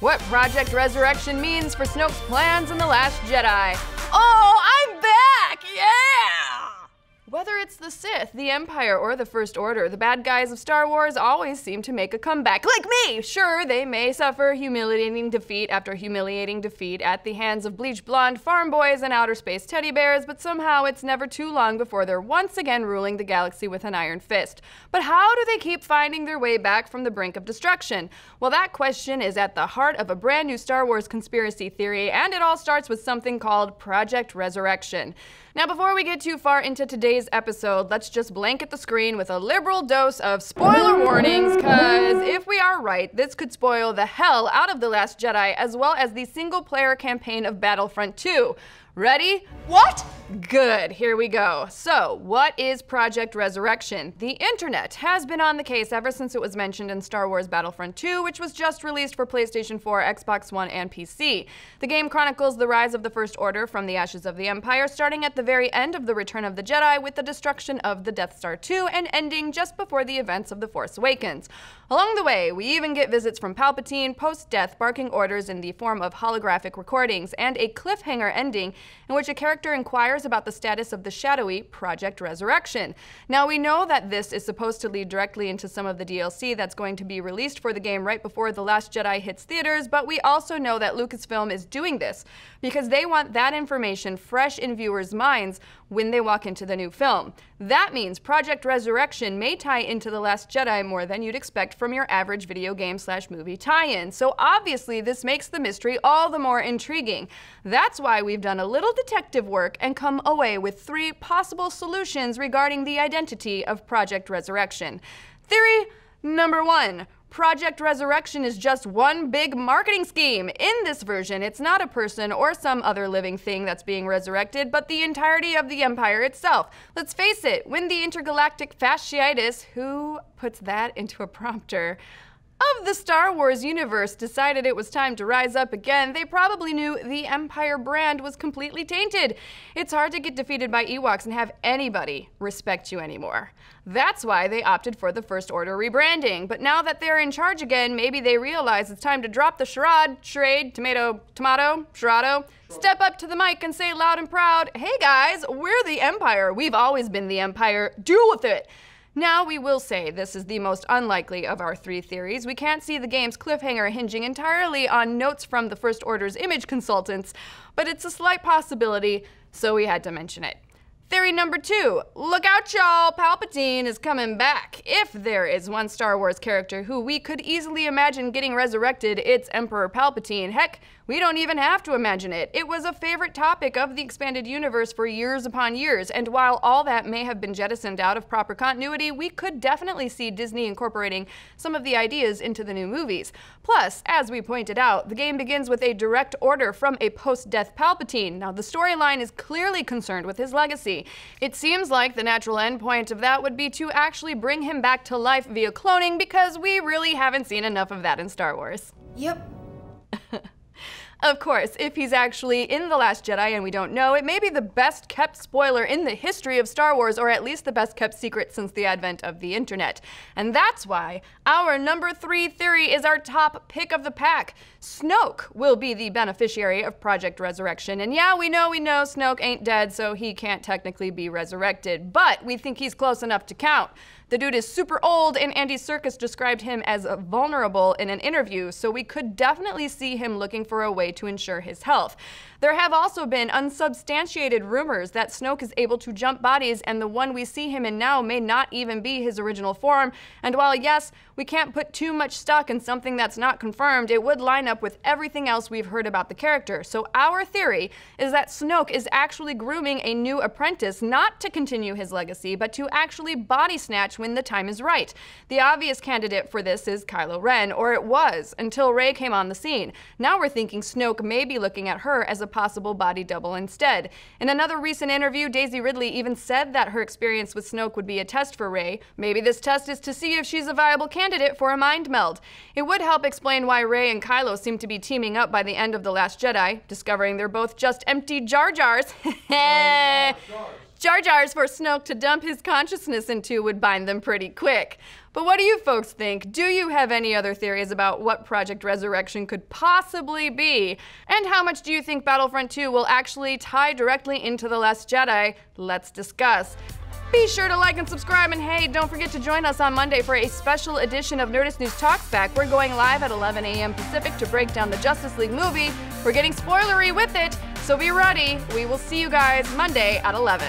What Project Resurrection means for Snoke's plans in The Last Jedi. Oh, I'm back! Yeah! Whether it's the Sith, the Empire, or the First Order, the bad guys of Star Wars always seem to make a comeback. Like me! Sure, they may suffer humiliating defeat after humiliating defeat at the hands of bleached blonde farm boys and outer space teddy bears, but somehow it's never too long before they're once again ruling the galaxy with an iron fist. But how do they keep finding their way back from the brink of destruction? Well, that question is at the heart of a brand new Star Wars conspiracy theory, and it all starts with something called Project Resurrection. Now, before we get too far into today's episode, let's just blanket the screen with a liberal dose of spoiler warnings, because if we are right, this could spoil the hell out of The Last Jedi, as well as the single-player campaign of Battlefront 2. Ready? What? Good, here we go. So, what is Project Resurrection? The internet has been on the case ever since it was mentioned in Star Wars Battlefront 2, which was just released for PlayStation 4, Xbox One, and PC. The game chronicles the rise of the First Order from the ashes of the Empire, starting at the very end of The Return of the Jedi with the destruction of the Death Star 2 and ending just before the events of The Force Awakens. Along the way, we even get visits from Palpatine post-death barking orders in the form of holographic recordings, and a cliffhanger ending in which a character inquires about the status of the shadowy Project Resurrection. Now, we know that this is supposed to lead directly into some of the DLC that's going to be released for the game right before The Last Jedi hits theaters, but we also know that Lucasfilm is doing this because they want that information fresh in viewers' minds when they walk into the new film. That means Project Resurrection may tie into The Last Jedi more than you'd expect from your average video game/movie tie-in. So obviously this makes the mystery all the more intriguing. That's why we've done a little detective work and come away with 3 possible solutions regarding the identity of Project Resurrection. Theory number 1. Project Resurrection is just one big marketing scheme. In this version, it's not a person or some other living thing that's being resurrected, but the entirety of the Empire itself. Let's face it, when the intergalactic fasciitis, who puts that into a prompter, of the Star Wars universe decided it was time to rise up again, they probably knew the Empire brand was completely tainted. It's hard to get defeated by Ewoks and have anybody respect you anymore. That's why they opted for the First Order rebranding. But now that they're in charge again, maybe they realize it's time to drop the charade, tomato, charado, step up to the mic and say loud and proud, "Hey guys, we're the Empire. We've always been the Empire. Deal with it." Now, we will say this is the most unlikely of our 3 theories. We can't see the game's cliffhanger hinging entirely on notes from the First Order's image consultants, but it's a slight possibility, so we had to mention it. Theory number 2, look out y'all, Palpatine is coming back. If there is one Star Wars character who we could easily imagine getting resurrected, it's Emperor Palpatine. Heck, we don't even have to imagine it. It was a favorite topic of the expanded universe for years upon years, and while all that may have been jettisoned out of proper continuity, we could definitely see Disney incorporating some of the ideas into the new movies. Plus, as we pointed out, the game begins with a direct order from a post-death Palpatine. Now, the storyline is clearly concerned with his legacy. It seems like the natural endpoint of that would be to actually bring him back to life via cloning, because we really haven't seen enough of that in Star Wars. Yep. Of course, if he's actually in The Last Jedi and we don't know, it may be the best kept spoiler in the history of Star Wars, or at least the best kept secret since the advent of the internet. And that's why our number 3 theory is our top pick of the pack. Snoke will be the beneficiary of Project Resurrection. And yeah, we know Snoke ain't dead, so he can't technically be resurrected, but we think he's close enough to count. The dude is super old, and Andy Serkis described him as vulnerable in an interview, so we could definitely see him looking for a way to ensure his health. There have also been unsubstantiated rumors that Snoke is able to jump bodies, and the one we see him in now may not even be his original form. And while yes, we can't put too much stock in something that's not confirmed, it would line up with everything else we've heard about the character. So our theory is that Snoke is actually grooming a new apprentice, not to continue his legacy, but to actually body snatch when the time is right. The obvious candidate for this is Kylo Ren, or it was, until Rey came on the scene. Now we're thinking Snoke may be looking at her as a possible body double instead. In another recent interview, Daisy Ridley even said that her experience with Snoke would be a test for Rey. Maybe this test is to see if she's a viable candidate for a mind meld. It would help explain why Rey and Kylo seem to be teaming up by the end of The Last Jedi, discovering they're both just empty Jar Jars. Jar Jars for Snoke to dump his consciousness into would bind them pretty quick. But what do you folks think? Do you have any other theories about what Project Resurrection could possibly be? And how much do you think Battlefront 2 will actually tie directly into The Last Jedi? Let's discuss. Be sure to like and subscribe, and hey, don't forget to join us on Monday for a special edition of Nerdist News Talks Back. We're going live at 11 a.m. Pacific to break down the Justice League movie. We're getting spoilery with it, so be ready. We will see you guys Monday at 11.